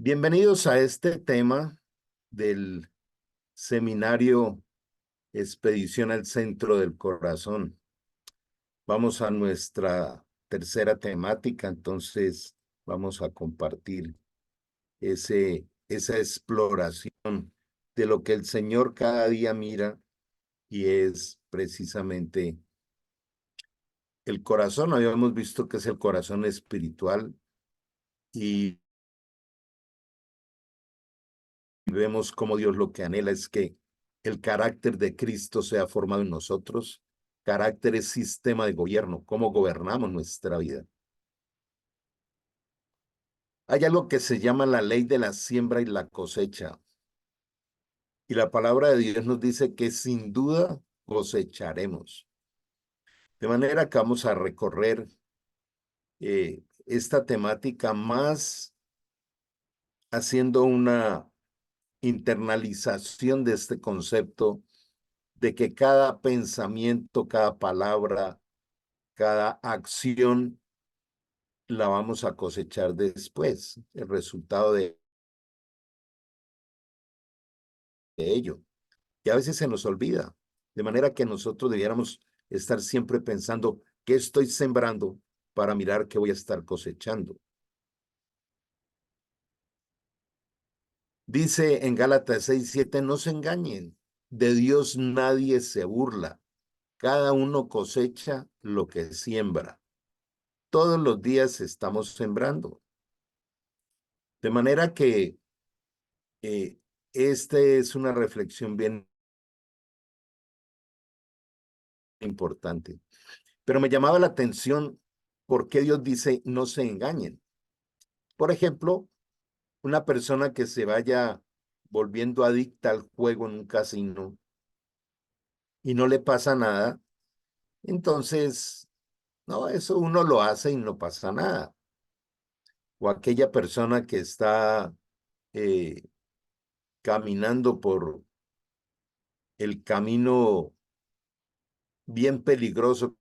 Bienvenidos a este tema del seminario Expedición al Centro del Corazón. Vamos a nuestra tercera temática, entonces vamos a compartir esa exploración de lo que el Señor cada día mira y es precisamente el corazón. Habíamos visto que es el corazón espiritual y vemos cómo Dios lo que anhela es que el carácter de Cristo sea formado en nosotros. Carácter es sistema de gobierno, cómo gobernamos nuestra vida. Hay algo que se llama la ley de la siembra y la cosecha. Y la palabra de Dios nos dice que sin duda cosecharemos. De manera que vamos a recorrer esta temática más haciendo una internalización de este concepto de que cada pensamiento, cada palabra, cada acción la vamos a cosechar después, el resultado de ello. Y a veces se nos olvida, de manera que nosotros debiéramos estar siempre pensando qué estoy sembrando para mirar qué voy a estar cosechando. Dice en Gálatas 6:7, no se engañen, de Dios nadie se burla, cada uno cosecha lo que siembra. Todos los días estamos sembrando. De manera que esta es una reflexión bien importante. Pero me llamaba la atención por qué Dios dice no se engañen. Por ejemplo, una persona que se vaya volviendo adicta al juego en un casino y no le pasa nada, entonces, no, eso uno lo hace y no pasa nada. O aquella persona que está eh, caminando por el camino bien peligroso,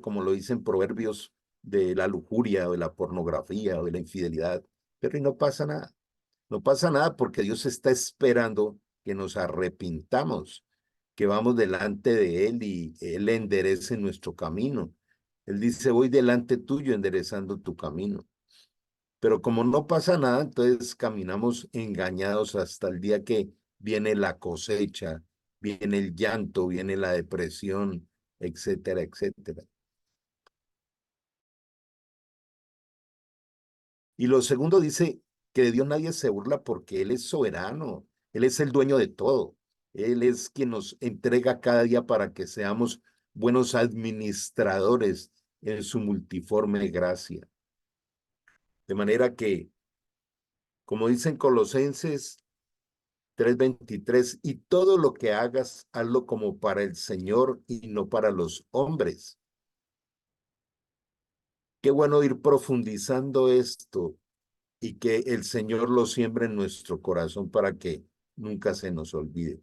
como lo dicen proverbios, de la lujuria o de la pornografía o de la infidelidad, pero y no pasa nada. No pasa nada porque Dios está esperando que nos arrepintamos, que vamos delante de Él y Él enderece nuestro camino. Él dice, voy delante tuyo enderezando tu camino. Pero como no pasa nada, entonces caminamos engañados hasta el día que viene la cosecha, viene el llanto, viene la depresión, etcétera, etcétera. Y lo segundo dice que de Dios nadie se burla porque Él es soberano, Él es el dueño de todo, Él es quien nos entrega cada día para que seamos buenos administradores en su multiforme gracia. De manera que, como dicen Colosenses 3:23, y todo lo que hagas, hazlo como para el Señor y no para los hombres. Qué bueno ir profundizando esto y que el Señor lo siembre en nuestro corazón para que nunca se nos olvide.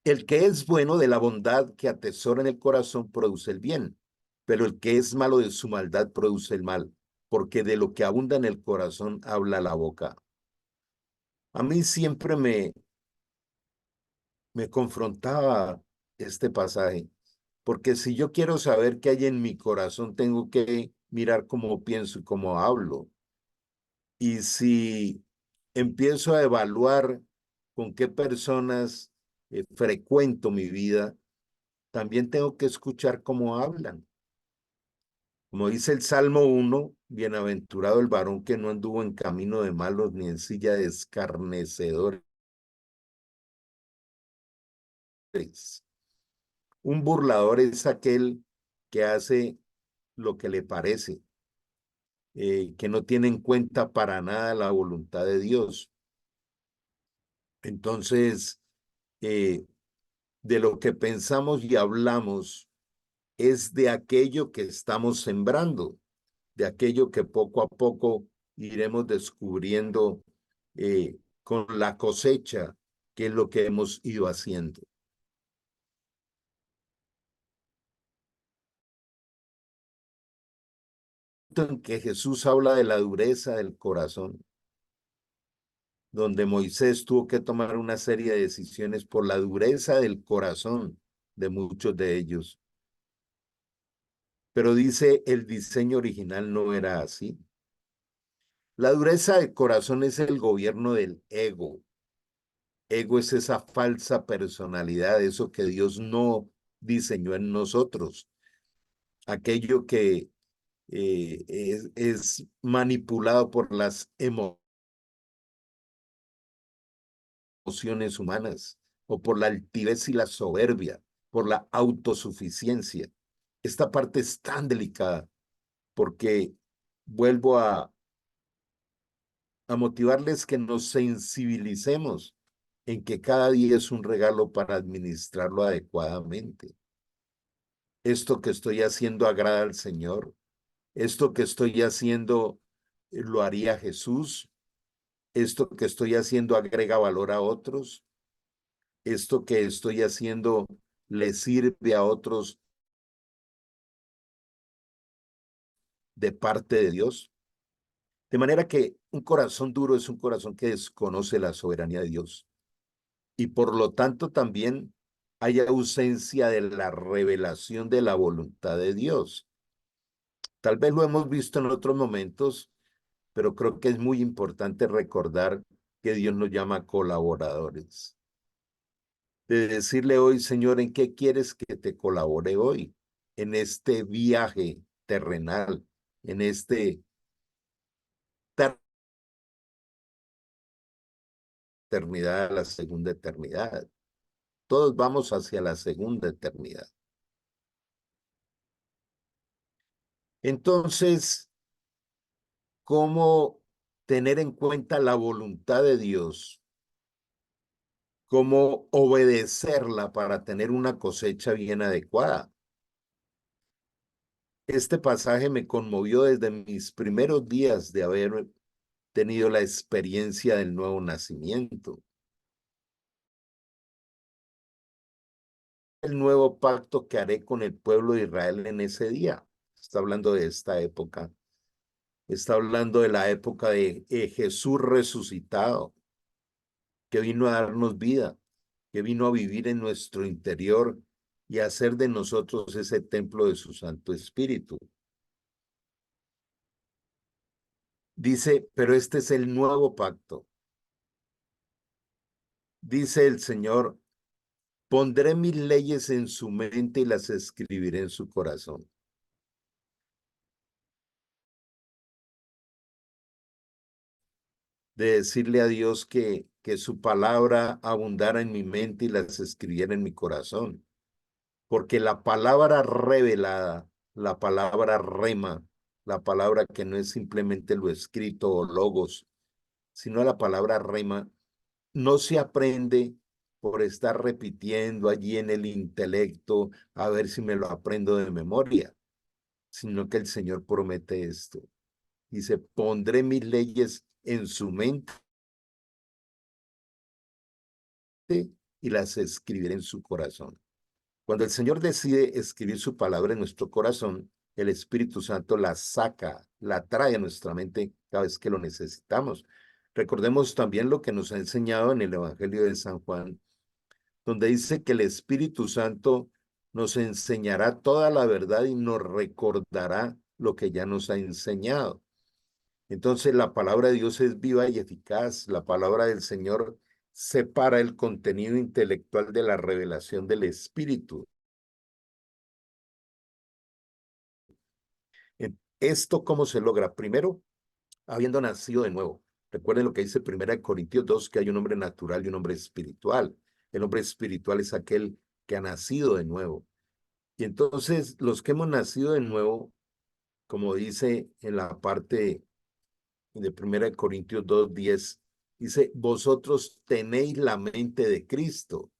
El que es bueno de la bondad que atesora en el corazón produce el bien, pero el que es malo de su maldad produce el mal, porque de lo que abunda en el corazón habla la boca. A mí siempre me confrontaba este pasaje, porque si yo quiero saber qué hay en mi corazón, tengo que mirar cómo pienso y cómo hablo. Y si empiezo a evaluar con qué personas frecuento mi vida, también tengo que escuchar cómo hablan. Como dice el Salmo 1, bienaventurado el varón que no anduvo en camino de malos ni en silla de escarnecedores. Un burlador es aquel que hace lo que le parece, que no tiene en cuenta para nada la voluntad de Dios. Entonces, eh, de lo que pensamos y hablamos es de aquello que estamos sembrando, de aquello que poco a poco iremos descubriendo con la cosecha, que es lo que hemos ido haciendo. en que Jesús habla de la dureza del corazón, donde Moisés tuvo que tomar una serie de decisiones por la dureza del corazón de muchos de ellos. Pero dice, el diseño original no era así. La dureza del corazón es el gobierno del ego. Ego es esa falsa personalidad, eso que Dios no diseñó en nosotros. Aquello que es manipulado por las emociones humanas o por la altivez y la soberbia, por la autosuficiencia. Esta parte es tan delicada porque vuelvo a motivarles que nos sensibilicemos en que cada día es un regalo para administrarlo adecuadamente. Esto que estoy haciendo agrada al Señor. Esto que estoy haciendo lo haría Jesús. Esto que estoy haciendo agrega valor a otros. Esto que estoy haciendo le sirve a otros de parte de Dios. De manera que un corazón duro es un corazón que desconoce la soberanía de Dios. Y por lo tanto también hay ausencia de la revelación de la voluntad de Dios. Tal vez lo hemos visto en otros momentos, pero creo que es muy importante recordar que Dios nos llama colaboradores. De decirle hoy, Señor, ¿en qué quieres que te colabore hoy? En este viaje terrenal, en este eternidad a la segunda eternidad. Todos vamos hacia la segunda eternidad. Entonces, ¿cómo tener en cuenta la voluntad de Dios? ¿Cómo obedecerla para tener una cosecha bien adecuada? Este pasaje me conmovió desde mis primeros días de haber tenido la experiencia del nuevo nacimiento. El nuevo pacto que haré con el pueblo de Israel en ese día. Está hablando de esta época. Está hablando de la época de Jesús resucitado, que vino a darnos vida, que vino a vivir en nuestro interior y a hacer de nosotros ese templo de su Santo Espíritu. Dice, pero este es el nuevo pacto. Dice el Señor, pondré mis leyes en su mente y las escribiré en su corazón. De decirle a Dios que su palabra abundara en mi mente y las escribiera en mi corazón. Porque la palabra revelada, la palabra rema, la palabra que no es simplemente lo escrito o logos, sino la palabra rema, no se aprende por estar repitiendo allí en el intelecto a ver si me lo aprendo de memoria, sino que el Señor promete esto. Dice, pondré mis leyes en su mente y las escribiré en su corazón. Cuando el Señor decide escribir su palabra en nuestro corazón, el Espíritu Santo la saca, la trae a nuestra mente cada vez que lo necesitamos. Recordemos también lo que nos ha enseñado en el Evangelio de San Juan, donde dice que el Espíritu Santo nos enseñará toda la verdad y nos recordará lo que ya nos ha enseñado. Entonces la palabra de Dios es viva y eficaz. La palabra del Señor separa el contenido intelectual de la revelación del Espíritu. ¿Esto cómo se logra? Primero, habiendo nacido de nuevo. Recuerden lo que dice 1 Corintios 2, que hay un hombre natural y un hombre espiritual. El hombre espiritual es aquel que ha nacido de nuevo. Y entonces los que hemos nacido de nuevo, como dice en la parte de 1 Corintios 2:10, dice, vosotros tenéis la mente de Cristo. O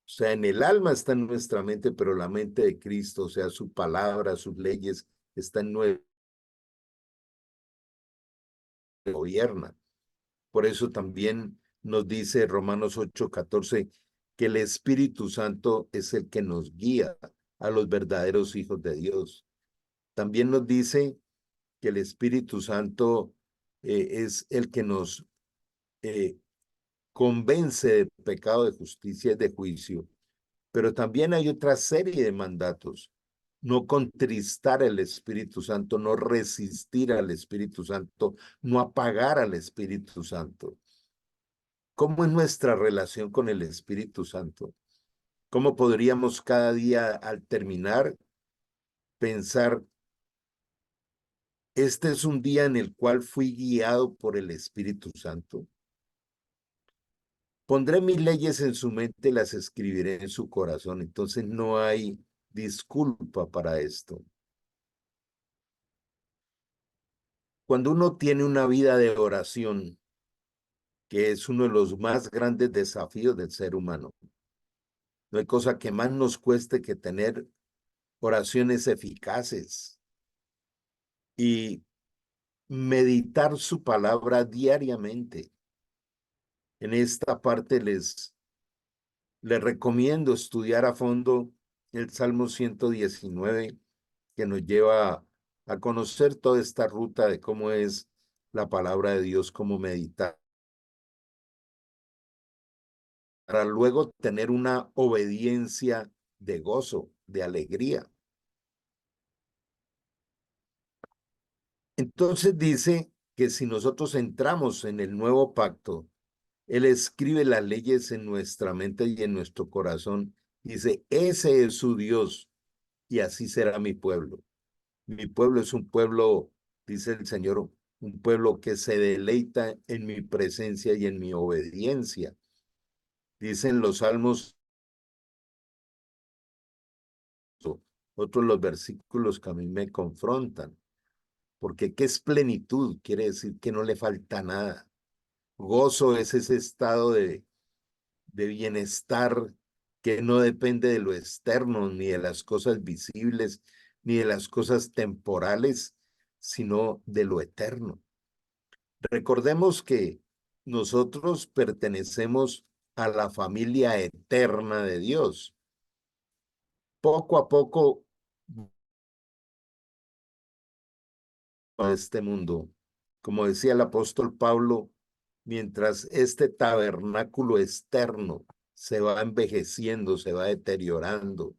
sea, en el alma está en nuestra mente, pero la mente de Cristo, o sea, su palabra, sus leyes, está en nuestra gobierna. Por eso también nos dice Romanos 8:14 que el Espíritu Santo es el que nos guía a los verdaderos hijos de Dios. También nos dice que el Espíritu Santo es el que nos convence de pecado, de justicia y de juicio. Pero también hay otra serie de mandatos. No contristar al Espíritu Santo, no resistir al Espíritu Santo, no apagar al Espíritu Santo. ¿Cómo es nuestra relación con el Espíritu Santo? ¿Cómo podríamos cada día al terminar pensar, este es un día en el cual fui guiado por el Espíritu Santo? Pondré mis leyes en su mente y las escribiré en su corazón. Entonces no hay disculpa para esto. Cuando uno tiene una vida de oración, que es uno de los más grandes desafíos del ser humano, no hay cosa que más nos cueste que tener oraciones eficaces y meditar su palabra diariamente. En esta parte les recomiendo estudiar a fondo el Salmo 119, que nos lleva a conocer toda esta ruta de cómo es la palabra de Dios, cómo meditar, para luego tener una obediencia de gozo, de alegría. Entonces dice que si nosotros entramos en el nuevo pacto, Él escribe las leyes en nuestra mente y en nuestro corazón. Dice, ese es su Dios y así será mi pueblo. Mi pueblo es un pueblo, dice el Señor, un pueblo que se deleita en mi presencia y en mi obediencia. Dicen los salmos, otros los versículos que a mí me confrontan, porque ¿qué es plenitud? Quiere decir que no le falta nada. Gozo es ese estado de bienestar que no depende de lo externo, ni de las cosas visibles, ni de las cosas temporales, sino de lo eterno. Recordemos que nosotros pertenecemos a la familia eterna de Dios. Poco a poco a este mundo, como decía el apóstol Pablo, mientras este tabernáculo externo se va envejeciendo, se va deteriorando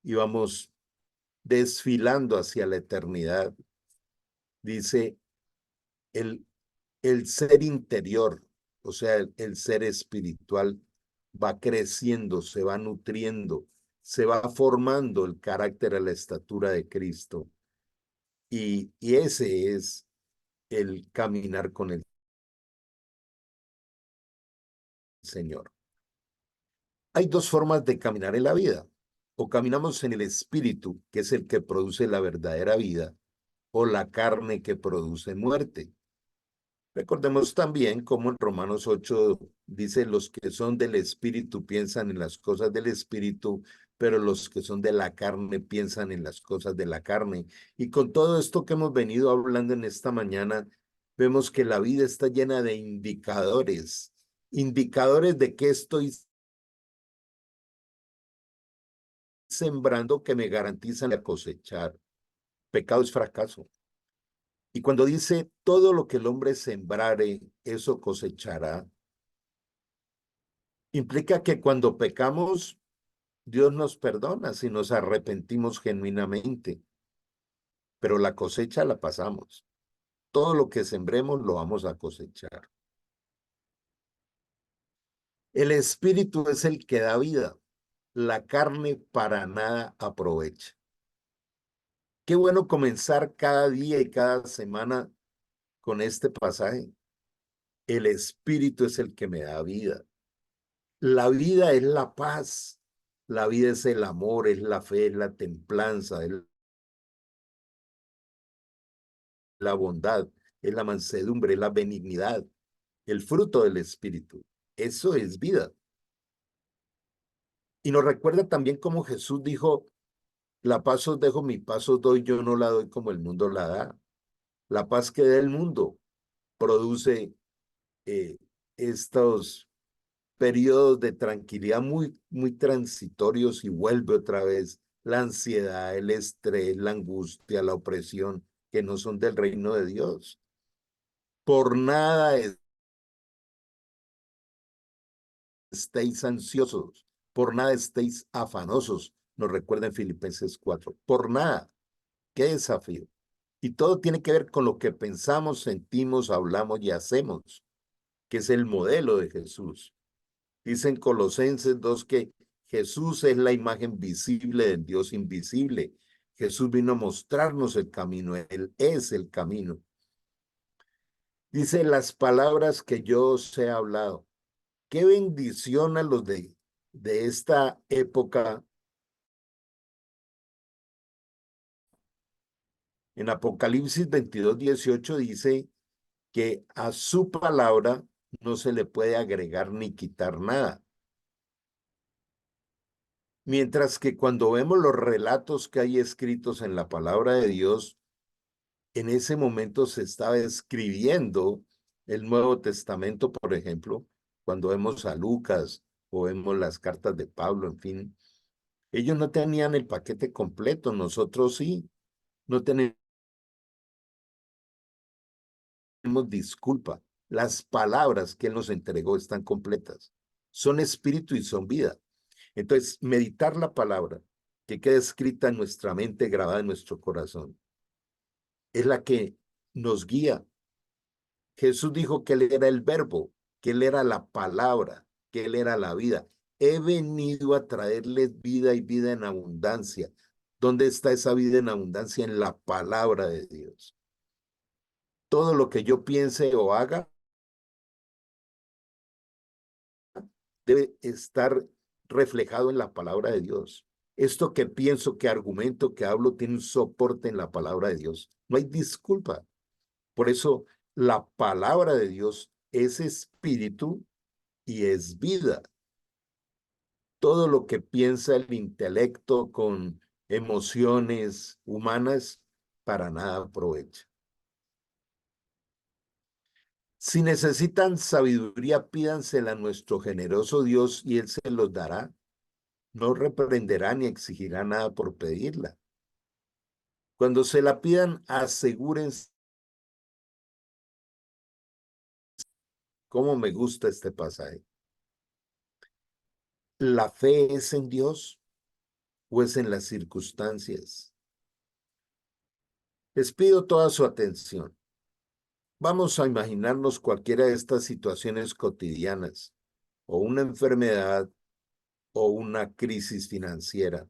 y vamos desfilando hacia la eternidad, dice el, el ser interior, o sea, el ser espiritual va creciendo, se va nutriendo, se va formando el carácter a la estatura de Cristo. Y ese es el caminar con el Señor. Hay dos formas de caminar en la vida. O caminamos en el espíritu, que es el que produce la verdadera vida, o la carne que produce muerte. Recordemos también cómo en Romanos 8 dice, los que son del espíritu piensan en las cosas del espíritu, pero los que son de la carne piensan en las cosas de la carne. Y con todo esto que hemos venido hablando en esta mañana, vemos que la vida está llena de indicadores, indicadores de que estoy sembrando que me garantizan la cosechar. Pecado es fracaso. Y cuando dice, todo lo que el hombre sembrare, eso cosechará, implica que cuando pecamos, Dios nos perdona si nos arrepentimos genuinamente, pero la cosecha la pasamos. Todo lo que sembremos lo vamos a cosechar. El espíritu es el que da vida. La carne para nada aprovecha. Qué bueno comenzar cada día y cada semana con este pasaje. El espíritu es el que me da vida. La vida es la paz. La vida es el amor, es la fe, es la templanza, es la bondad, es la mansedumbre, es la benignidad, el fruto del espíritu. Eso es vida. Y nos recuerda también como Jesús dijo, la paz os dejo, mi paz os doy, yo no la doy como el mundo la da. La paz que da el mundo produce estos periodos de tranquilidad muy transitorios y vuelve otra vez la ansiedad, el estrés, la angustia, la opresión. que no son del reino de Dios. Por nada estéis ansiosos, por nada estéis afanosos, nos recuerda en Filipenses 4. Por nada, qué desafío. Y todo tiene que ver con lo que pensamos, sentimos, hablamos y hacemos, que es el modelo de Jesús. Dice en Colosenses 2 que Jesús es la imagen visible del Dios invisible. Jesús vino a mostrarnos el camino, Él es el camino. Dice las palabras que yo os he hablado. Qué bendición a los de esta época. En Apocalipsis 22:18 dice que a su palabra no se le puede agregar ni quitar nada. Mientras que cuando vemos los relatos que hay escritos en la palabra de Dios, en ese momento se estaba escribiendo el Nuevo Testamento, por ejemplo, cuando vemos a Lucas o vemos las cartas de Pablo, en fin, ellos no tenían el paquete completo, nosotros sí, no tenemos disculpa. Las palabras que Él nos entregó están completas, son espíritu y son vida. Entonces, meditar la palabra que queda escrita en nuestra mente, grabada en nuestro corazón, es la que nos guía. Jesús dijo que Él era el verbo, que Él era la palabra, que Él era la vida. He venido a traerles vida y vida en abundancia. ¿Dónde está esa vida en abundancia? En la palabra de Dios. Todo lo que yo piense o haga debe estar reflejado en la palabra de Dios. Esto que pienso, que argumento, que hablo, tiene un soporte en la palabra de Dios. No hay disculpa. Por eso la palabra de Dios es espíritu y es vida. Todo lo que piensa el intelecto con emociones humanas, para nada aprovecha. Si necesitan sabiduría, pídansela a nuestro generoso Dios y Él se los dará. No reprenderá ni exigirá nada por pedirla. Cuando se la pidan, asegúrense. Cómo me gusta este pasaje. ¿La fe es en Dios o es en las circunstancias? Les pido toda su atención. Vamos a imaginarnos cualquiera de estas situaciones cotidianas, o una enfermedad, o una crisis financiera.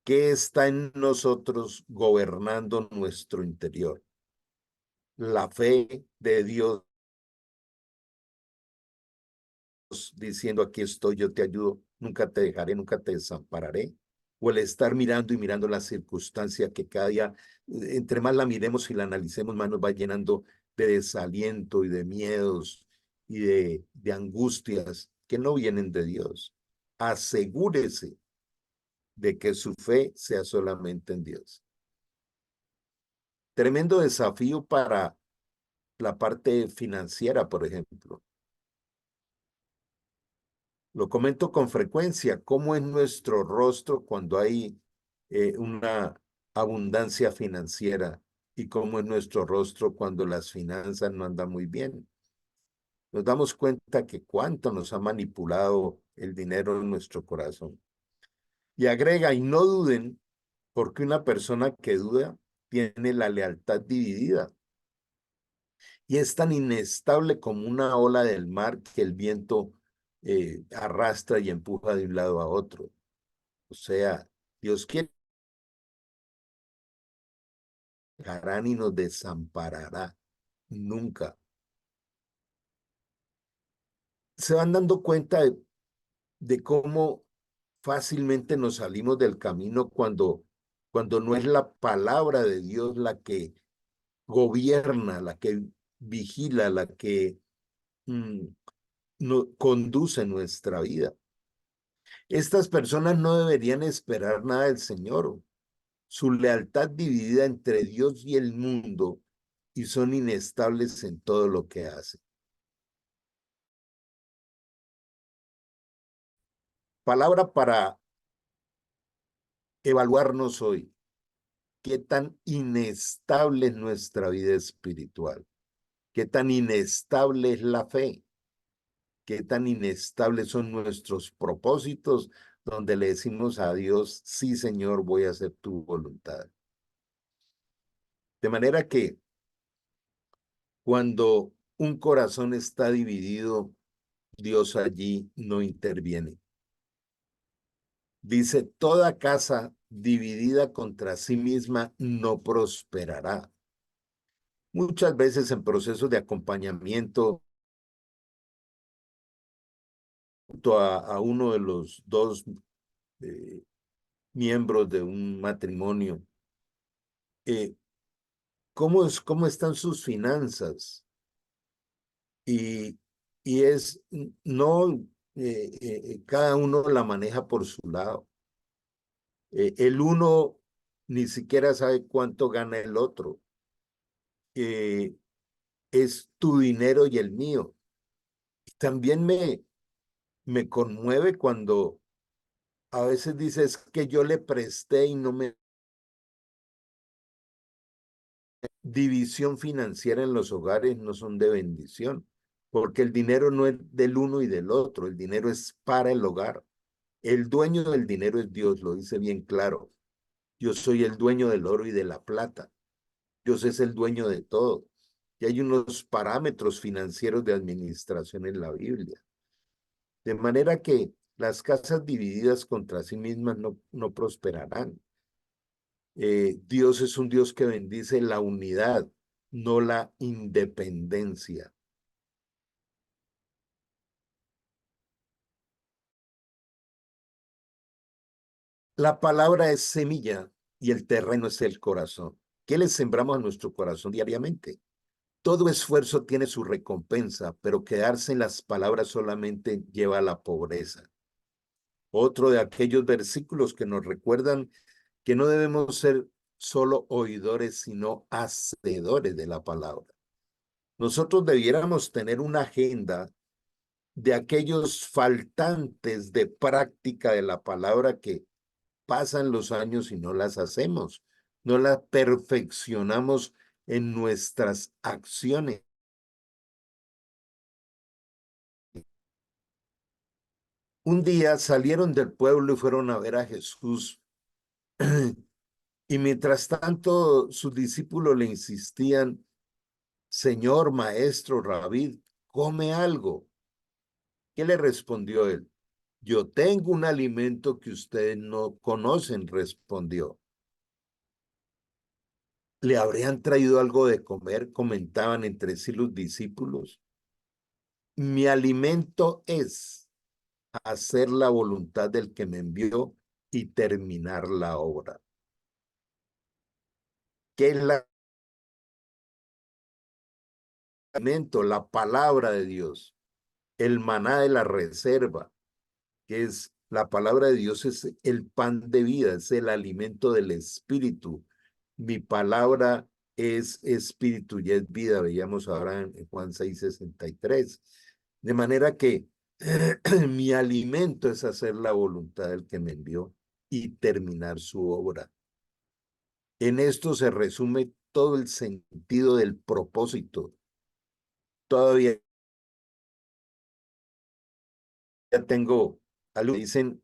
¿Qué está en nosotros gobernando nuestro interior? La fe de Dios diciendo, aquí estoy, yo te ayudo, nunca te dejaré, nunca te desampararé. O el estar mirando y mirando la circunstancia que cada día, entre más la miremos y la analicemos, más nos va llenando de desaliento y de miedos y de angustias que no vienen de Dios. Asegúrese de que su fe sea solamente en Dios. Tremendo desafío para la parte financiera, por ejemplo. Lo comento con frecuencia, cómo es nuestro rostro cuando hay una abundancia financiera y cómo es nuestro rostro cuando las finanzas no andan muy bien. Nos damos cuenta que cuánto nos ha manipulado el dinero en nuestro corazón. Y agrega, y no duden, porque una persona que duda tiene la lealtad dividida y es tan inestable como una ola del mar que el viento arrastra y empuja de un lado a otro. O sea, Dios quiere dejará ni nos desamparará nunca. Se van dando cuenta de cómo fácilmente nos salimos del camino cuando no es la palabra de Dios la que gobierna, la que vigila, la que conduce nuestra vida. Estas personas no deberían esperar nada del Señor. Su lealtad dividida entre Dios y el mundo y son inestables en todo lo que hacen. Palabra para evaluarnos hoy. qué tan inestable es nuestra vida espiritual, qué tan inestable es la fe, qué tan inestables son nuestros propósitos, donde le decimos a Dios, sí, Señor, voy a hacer tu voluntad. De manera que cuando un corazón está dividido, Dios allí no interviene. Dice, toda casa dividida contra sí misma no prosperará. Muchas veces en procesos de acompañamiento junto a uno de los dos miembros de un matrimonio, ¿cómo están sus finanzas? Y, y es, no, cada uno la maneja por su lado. El uno ni siquiera sabe cuánto gana el otro. Es tu dinero y el mío. También me conmueve cuando a veces dices que yo le presté y no me... División financiera en los hogares no son de bendición, porque el dinero no es del uno y del otro, el dinero es para el hogar. El dueño del dinero es Dios, lo dice bien claro. Yo soy el dueño del oro y de la plata. Dios es el dueño de todo. Y hay unos parámetros financieros de administración en la Biblia. De manera que las casas divididas contra sí mismas no prosperarán. Dios es un Dios que bendice la unidad, no la independencia. La palabra es semilla y el terreno es el corazón. ¿Qué le sembramos a nuestro corazón diariamente? Todo esfuerzo tiene su recompensa, pero quedarse en las palabras solamente lleva a la pobreza. Otro de aquellos versículos que nos recuerdan que no debemos ser solo oidores, sino hacedores de la palabra. Nosotros debiéramos tener una agenda de aquellos faltantes de práctica de la palabra que pasan los años y no las hacemos, no las perfeccionamos en nuestras acciones. Un día salieron del pueblo y fueron a ver a Jesús. Y mientras tanto, sus discípulos le insistían, Señor, maestro, rabí, come algo. ¿Qué le respondió él? Yo tengo un alimento que ustedes no conocen, respondió. ¿Le habrían traído algo de comer? Comentaban entre sí los discípulos. Mi alimento es hacer la voluntad del que me envió y terminar la obra. ¿Qué es el alimento? La palabra de Dios, el maná de la reserva, que es la palabra de Dios, es el pan de vida, es el alimento del espíritu. Mi palabra es espíritu y es vida, veíamos ahora en Juan 6:63. De manera que mi alimento es hacer la voluntad del que me envió y terminar su obra. En esto se resume todo el sentido del propósito. Todavía tengo algo que dicen,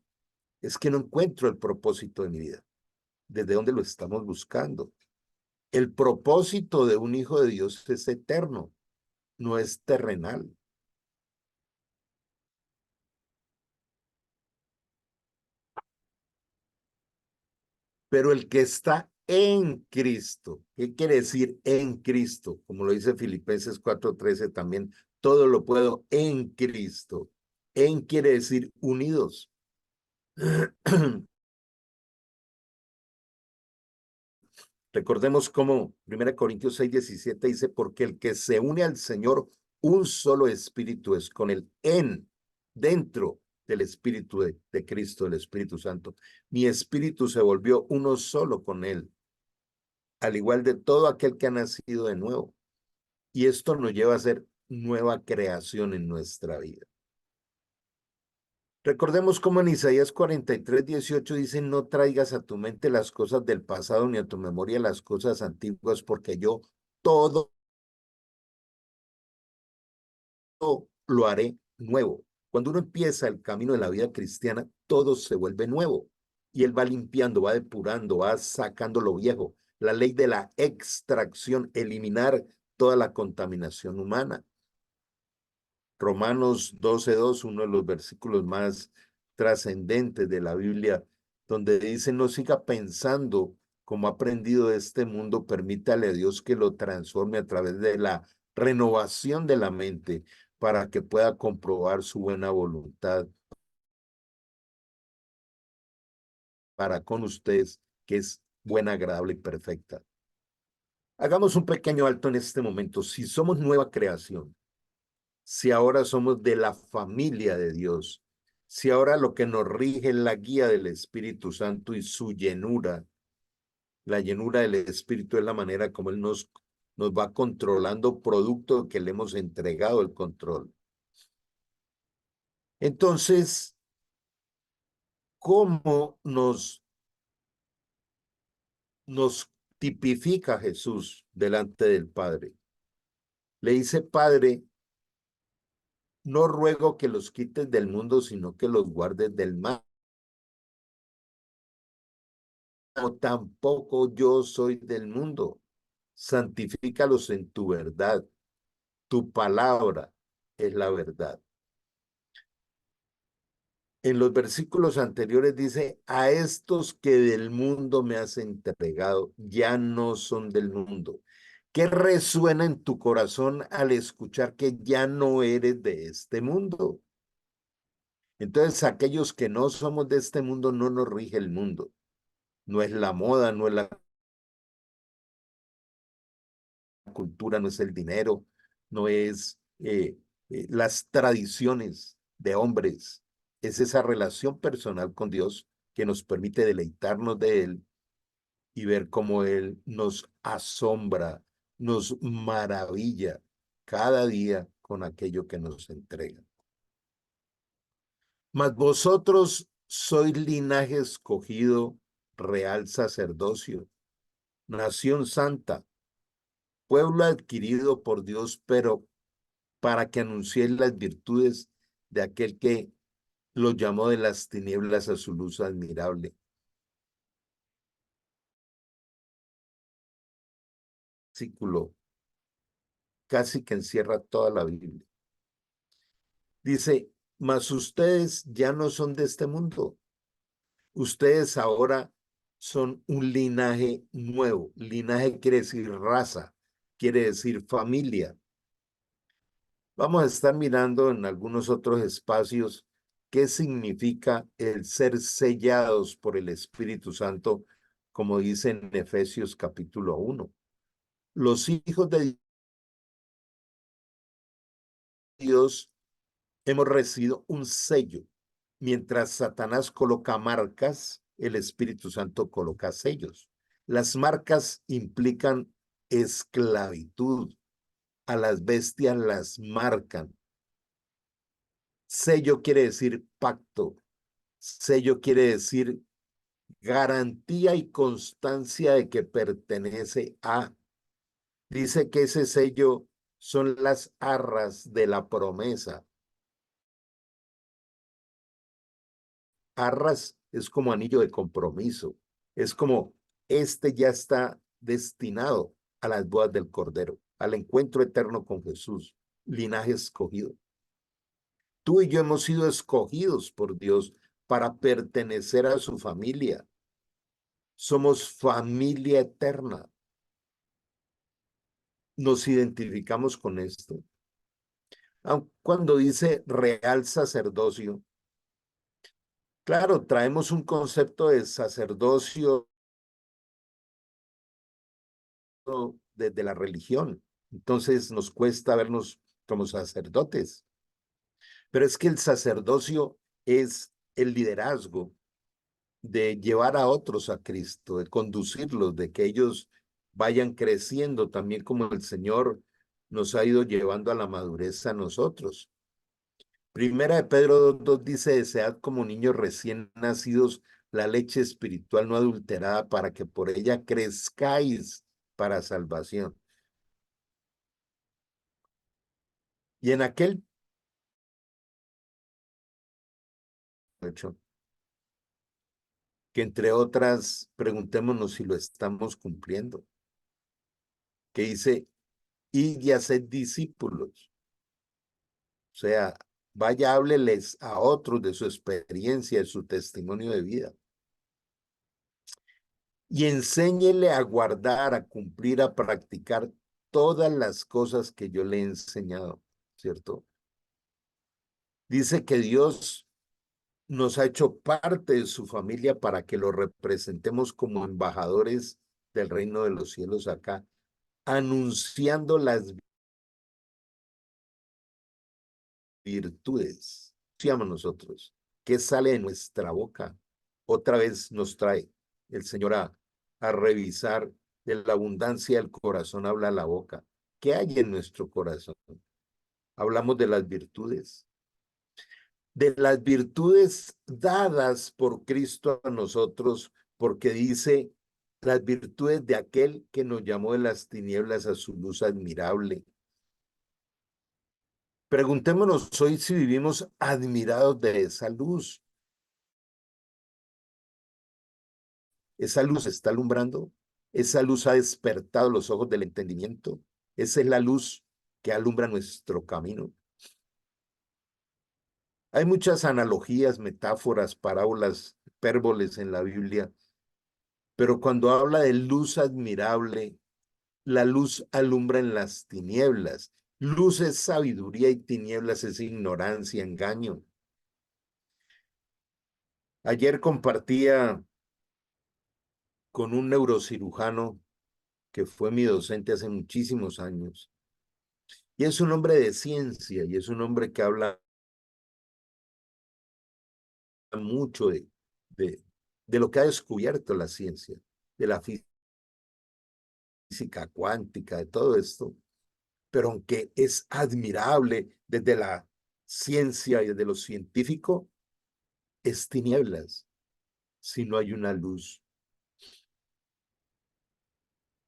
es que no encuentro el propósito de mi vida. ¿Desde dónde lo estamos buscando? El propósito de un hijo de Dios es eterno, no es terrenal. Pero el que está en Cristo, ¿qué quiere decir en Cristo? Como lo dice Filipenses 4:13 también, todo lo puedo en Cristo. En quiere decir unidos. Recordemos cómo 1 Corintios 6:17 dice, porque el que se une al Señor, un solo espíritu es con él, dentro del espíritu de Cristo, el Espíritu Santo. Mi espíritu se volvió uno solo con él, al igual de todo aquel que ha nacido de nuevo. Y esto nos lleva a ser nueva creación en nuestra vida. Recordemos cómo en Isaías 43:18 dice, no traigas a tu mente las cosas del pasado ni a tu memoria las cosas antiguas, porque yo todo lo haré nuevo. Cuando uno empieza el camino de la vida cristiana, todo se vuelve nuevo. Y él va limpiando, va depurando, va sacando lo viejo. La ley de la extracción, eliminar toda la contaminación humana. Romanos 12:2, uno de los versículos más trascendentes de la Biblia, donde dice, no siga pensando como ha aprendido de este mundo, permítale a Dios que lo transforme a través de la renovación de la mente para que pueda comprobar su buena voluntad para con ustedes, que es buena, agradable y perfecta. Hagamos un pequeño alto en este momento. Si somos nueva creación, si ahora somos de la familia de Dios, si ahora lo que nos rige es la guía del Espíritu Santo y su llenura, la llenura del Espíritu es la manera como Él nos va controlando producto que le hemos entregado el control. Entonces, ¿cómo nos tipifica Jesús delante del Padre? Le dice, Padre, no ruego que los quites del mundo, sino que los guardes del mal. Tampoco yo soy del mundo. Santifícalos en tu verdad. Tu palabra es la verdad. En los versículos anteriores dice, a estos que del mundo me has entregado, ya no son del mundo. ¿Qué resuena en tu corazón al escuchar que ya no eres de este mundo? Entonces, aquellos que no somos de este mundo, no nos rige el mundo. No es la moda, no es la cultura, no es el dinero, no es las tradiciones de hombres. Es esa relación personal con Dios que nos permite deleitarnos de Él y ver cómo Él nos asombra, nos maravilla cada día con aquello que nos entrega. Mas vosotros sois linaje escogido, real sacerdocio, nación santa, pueblo adquirido por Dios, pero para que anunciéis las virtudes de aquel que los llamó de las tinieblas a su luz admirable. Versículo casi que encierra toda la Biblia. Dice, mas ustedes ya no son de este mundo. Ustedes ahora son un linaje nuevo. Linaje quiere decir raza, quiere decir familia. Vamos a estar mirando en algunos otros espacios qué significa el ser sellados por el Espíritu Santo, como dice en Efesios capítulo 1. Los hijos de Dios hemos recibido un sello. Mientras Satanás coloca marcas, el Espíritu Santo coloca sellos. Las marcas implican esclavitud. A las bestias las marcan. Sello quiere decir pacto. Sello quiere decir garantía y constancia de que pertenece a. Dice que ese sello son las arras de la promesa. Arras es como anillo de compromiso. Es como este ya está destinado a las bodas del Cordero, al encuentro eterno con Jesús, linaje escogido. Tú y yo hemos sido escogidos por Dios para pertenecer a su familia. Somos familia eterna. Nos identificamos con esto. Cuando dice real sacerdocio, claro, traemos un concepto de sacerdocio desde la religión. Entonces nos cuesta vernos como sacerdotes. Pero es que el sacerdocio es el liderazgo de llevar a otros a Cristo, de conducirlos, de que ellos vayan creciendo también como el Señor nos ha ido llevando a la madurez a nosotros. Primera de Pedro 2:2 dice, desead como niños recién nacidos la leche espiritual no adulterada para que por ella crezcáis para salvación. Y en aquel hecho, que entre otras, preguntémonos si lo estamos cumpliendo, que dice, y haced discípulos. O sea, vaya, hábleles a otros de su experiencia, de su testimonio de vida. Y enséñele a guardar, a cumplir, a practicar todas las cosas que yo le he enseñado, ¿cierto? Dice que Dios nos ha hecho parte de su familia para que lo representemos como embajadores del reino de los cielos acá, anunciando las virtudes. Anunciamos nosotros. ¿Qué sale de nuestra boca? Otra vez nos trae el Señor a revisar de la abundancia del corazón, habla la boca. ¿Qué hay en nuestro corazón? Hablamos de las virtudes dadas por Cristo a nosotros, porque dice las virtudes de aquel que nos llamó de las tinieblas a su luz admirable. Preguntémonos hoy si vivimos admirados de esa luz. Esa luz está alumbrando, esa luz ha despertado los ojos del entendimiento, esa es la luz que alumbra nuestro camino. Hay muchas analogías, metáforas, parábolas, hipérboles en la Biblia, pero cuando habla de luz admirable, la luz alumbra en las tinieblas. Luz es sabiduría y tinieblas es ignorancia, engaño. Ayer compartía con un neurocirujano que fue mi docente hace muchísimos años. Y es un hombre de ciencia y es un hombre que habla mucho de, de lo que ha descubierto la ciencia, de la física cuántica, de todo esto. Pero aunque es admirable desde la ciencia y desde lo científico, es tinieblas si no hay una luz.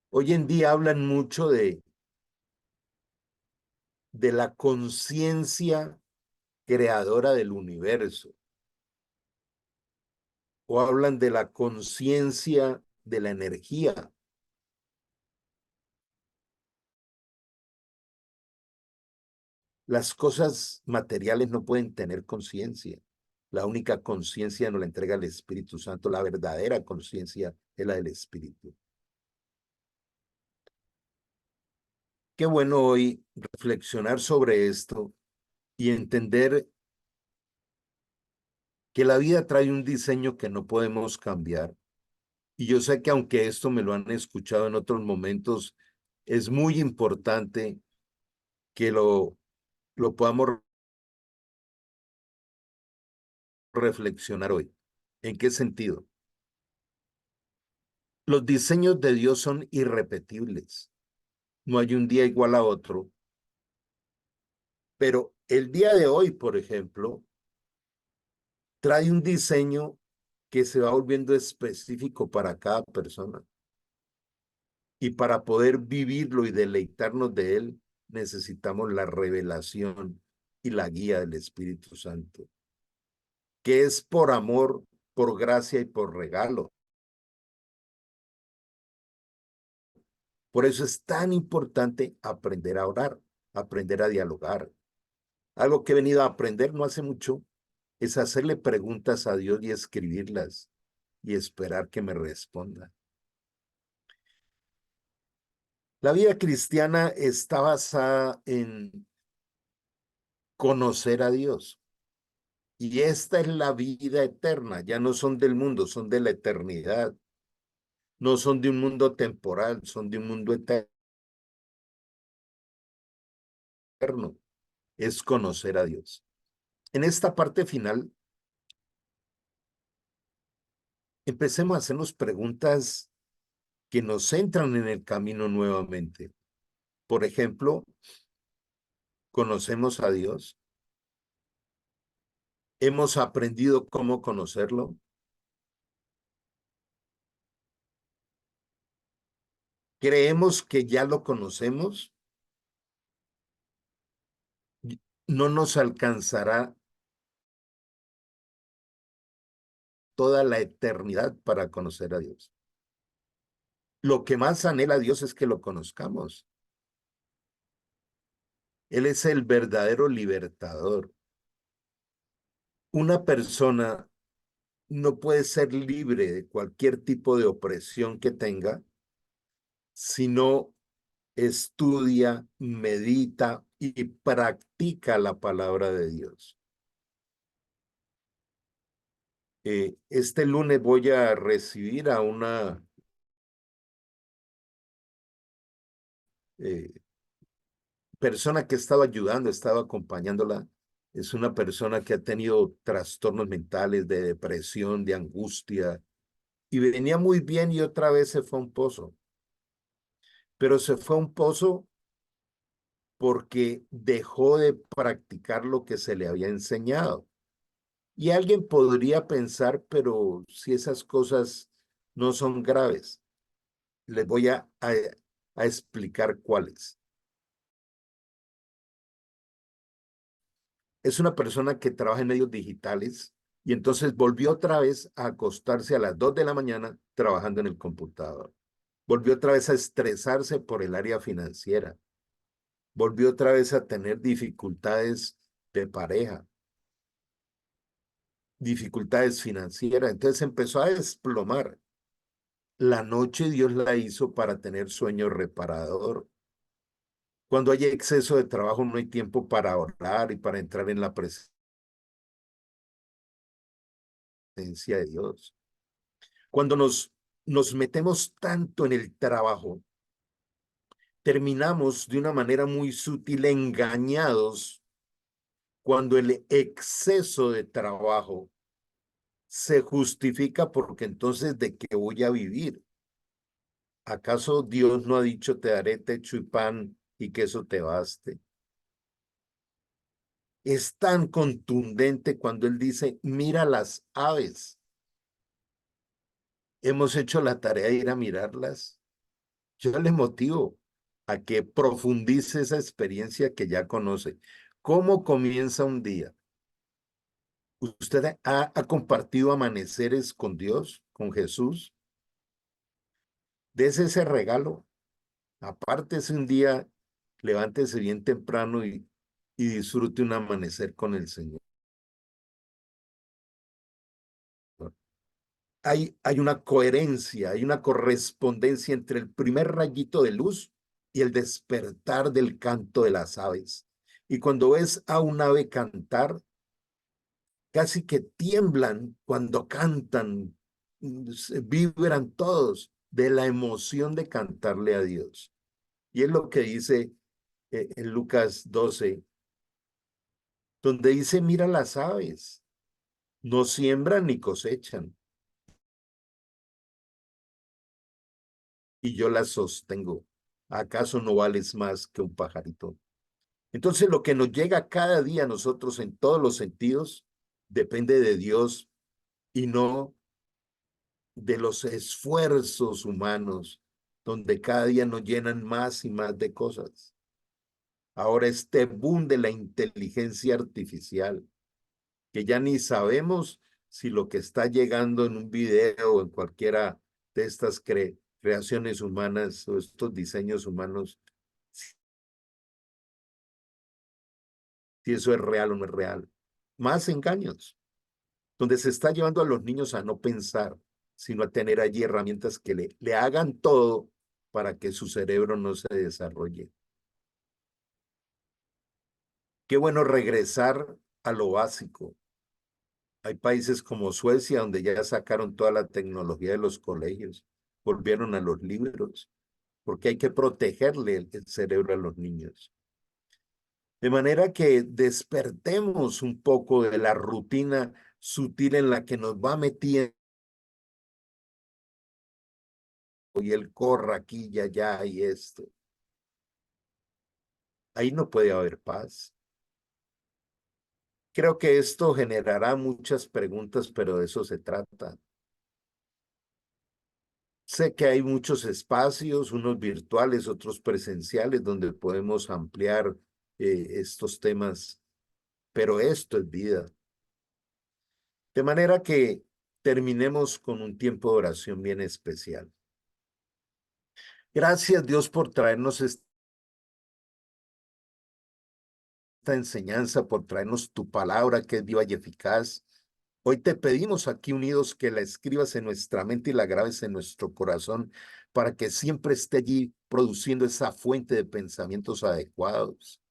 Hoy en día hablan mucho de la conciencia creadora del universo, o hablan de la conciencia de la energía. Las cosas materiales no pueden tener conciencia. La única conciencia nos la entrega el Espíritu Santo. La verdadera conciencia es la del Espíritu. Qué bueno hoy reflexionar sobre esto y entender que la vida trae un diseño que no podemos cambiar. Y yo sé que aunque esto me lo han escuchado en otros momentos, es muy importante que lo podamos reflexionar hoy. ¿En qué sentido? Los diseños de Dios son irrepetibles. No hay un día igual a otro. Pero el día de hoy, por ejemplo, trae un diseño que se va volviendo específico para cada persona. Y para poder vivirlo y deleitarnos de él, necesitamos la revelación y la guía del Espíritu Santo, que es por amor, por gracia y por regalo. Por eso es tan importante aprender a orar, aprender a dialogar. Algo que he venido a aprender no hace mucho es hacerle preguntas a Dios y escribirlas y esperar que me responda. La vida cristiana está basada en conocer a Dios. Y esta es la vida eterna, ya no son del mundo, son de la eternidad. No son de un mundo temporal, son de un mundo eterno. Es conocer a Dios. En esta parte final, empecemos a hacernos preguntas que nos centran en el camino nuevamente. Por ejemplo, ¿conocemos a Dios? ¿Hemos aprendido cómo conocerlo? ¿Creemos que ya lo conocemos? No nos alcanzará toda la eternidad para conocer a Dios. Lo que más anhela Dios es que lo conozcamos. Él es el verdadero libertador. Una persona no puede ser libre de cualquier tipo de opresión que tenga si no estudia, medita y practica la palabra de Dios. Este lunes voy a recibir a una eh, persona que he estado ayudando, he estado acompañándola. Es una persona que ha tenido trastornos mentales, de depresión, de angustia, y venía muy bien y otra vez se fue a un pozo. Pero se fue a un pozo porque dejó de practicar lo que se le había enseñado. Y alguien podría pensar, pero si esas cosas no son graves, les voy a explicar cuáles. Es una persona que trabaja en medios digitales y entonces volvió otra vez a acostarse a las 2 de la mañana trabajando en el computador. Volvió otra vez a estresarse por el área financiera. Volvió otra vez a tener dificultades de pareja, dificultades financieras. Entonces empezó a desplomar. La noche Dios la hizo para tener sueño reparador. Cuando hay exceso de trabajo no hay tiempo para orar y para entrar en la presencia de Dios. Cuando nos metemos tanto en el trabajo, terminamos de una manera muy sutil engañados cuando el exceso de trabajo se justifica porque entonces ¿de qué voy a vivir? ¿Acaso Dios no ha dicho te daré techo y pan y que eso te baste? Es tan contundente cuando él dice, mira las aves. Hemos hecho la tarea de ir a mirarlas. Yo le motivo a que profundice esa experiencia que ya conoce. ¿Cómo comienza un día? ¿Usted ha compartido amaneceres con Dios, con Jesús? Dese ese regalo. Apártese un día, levántese bien temprano y disfrute un amanecer con el Señor. Hay una coherencia, hay una correspondencia entre el primer rayito de luz y el despertar del canto de las aves. Y cuando ves a un ave cantar, casi que tiemblan cuando cantan, vibran todos de la emoción de cantarle a Dios. Y es lo que dice en Lucas 12, donde dice, mira las aves, no siembran ni cosechan, y yo las sostengo. ¿Acaso no vales más que un pajarito? Entonces, lo que nos llega cada día a nosotros en todos los sentidos depende de Dios y no de los esfuerzos humanos, donde cada día nos llenan más y más de cosas. Ahora este boom de la inteligencia artificial, que ya ni sabemos si lo que está llegando en un video o en cualquiera de estas creaciones humanas o estos diseños humanos, si eso es real o no es real. Más engaños, donde se está llevando a los niños a no pensar, sino a tener allí herramientas que le hagan todo para que su cerebro no se desarrolle. Qué bueno regresar a lo básico. Hay países como Suecia donde ya sacaron toda la tecnología de los colegios, volvieron a los libros, porque hay que protegerle el cerebro a los niños. De manera que despertemos un poco de la rutina sutil en la que nos va metiendo y el corra aquí y allá y esto. Ahí no puede haber paz. Creo que esto generará muchas preguntas, pero de eso se trata. Sé que hay muchos espacios, unos virtuales, otros presenciales, donde podemos ampliar estos temas, pero esto es vida. De manera que terminemos con un tiempo de oración bien especial. Gracias, Dios, por traernos esta enseñanza, por traernos tu palabra que es viva y eficaz. Hoy te pedimos aquí unidos que la escribas en nuestra mente y la grabes en nuestro corazón para que siempre esté allí produciendo esa fuente de pensamientos adecuados.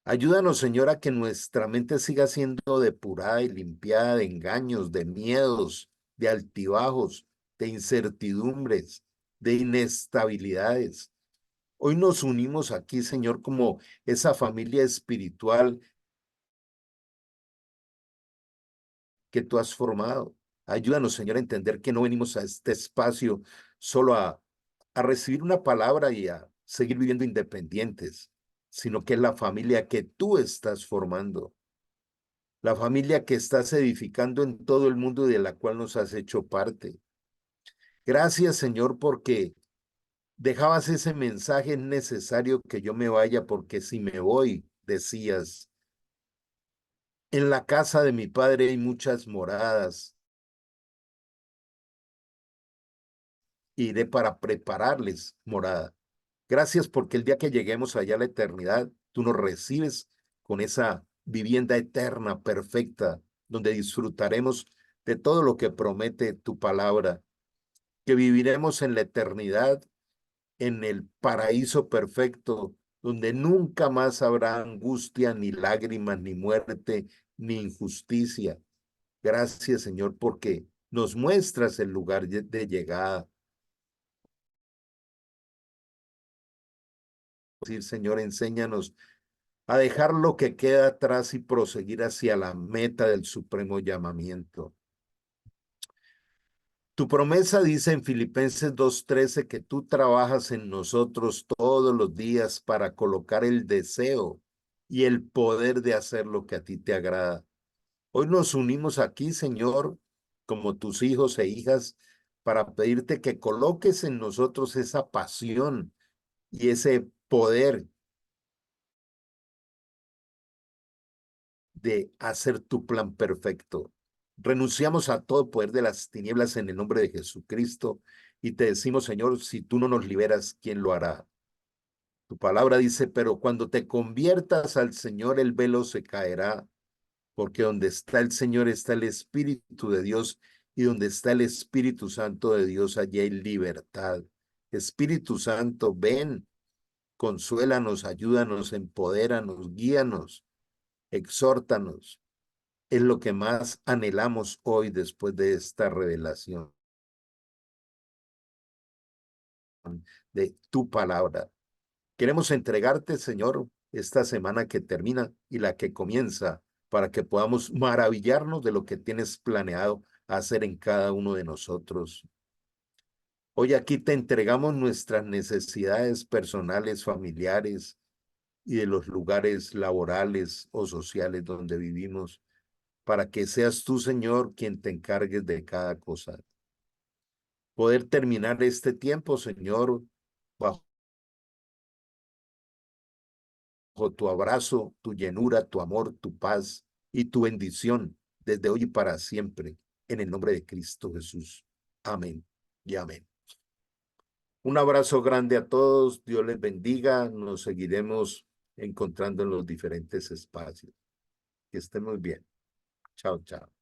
Ayúdanos, Señor, a que nuestra mente siga siendo depurada y limpiada de engaños, de miedos, de altibajos, de incertidumbres, de inestabilidades. Hoy nos unimos aquí, Señor, como esa familia espiritual que tú has formado. Ayúdanos, Señor, a entender que no venimos a este espacio solo a recibir una palabra y a seguir viviendo independientes, sino que es la familia que tú estás formando, la familia que estás edificando en todo el mundo y de la cual nos has hecho parte. Gracias, Señor, porque dejabas ese mensaje: es necesario que yo me vaya, porque si me voy, decías, en la casa de mi padre hay muchas moradas. Iré para prepararles morada. Gracias porque el día que lleguemos allá a la eternidad, tú nos recibes con esa vivienda eterna, perfecta, donde disfrutaremos de todo lo que promete tu palabra, que viviremos en la eternidad, en el paraíso perfecto, donde nunca más habrá angustia, ni lágrimas, ni muerte, ni injusticia. Gracias, Señor, porque nos muestras el lugar de llegada. Decir, Señor, enséñanos a dejar lo que queda atrás y proseguir hacia la meta del supremo llamamiento. Tu promesa dice en Filipenses 2:13 que tú trabajas en nosotros todos los días para colocar el deseo y el poder de hacer lo que a ti te agrada. Hoy nos unimos aquí, Señor, como tus hijos e hijas, para pedirte que coloques en nosotros esa pasión y ese poder de hacer tu plan perfecto. Renunciamos a todo poder de las tinieblas en el nombre de Jesucristo y te decimos, Señor, si tú no nos liberas, ¿quién lo hará? Tu palabra dice, pero cuando te conviertas al Señor, el velo se caerá, porque donde está el Señor está el Espíritu de Dios, y donde está el Espíritu Santo de Dios, allí hay libertad. Espíritu Santo, ven, consuélanos, ayúdanos, empodéranos, guíanos, exhórtanos. Es lo que más anhelamos hoy después de esta revelación de tu palabra. Queremos entregarte, Señor, esta semana que termina y la que comienza, para que podamos maravillarnos de lo que tienes planeado hacer en cada uno de nosotros. Hoy aquí te entregamos nuestras necesidades personales, familiares y de los lugares laborales o sociales donde vivimos, para que seas tú, Señor, quien te encargues de cada cosa. Poder terminar este tiempo, Señor, bajo tu abrazo, tu llenura, tu amor, tu paz y tu bendición desde hoy y para siempre, en el nombre de Cristo Jesús. Amén y amén. Un abrazo grande a todos, Dios les bendiga, nos seguiremos encontrando en los diferentes espacios. Que estén muy bien. Chao, chao.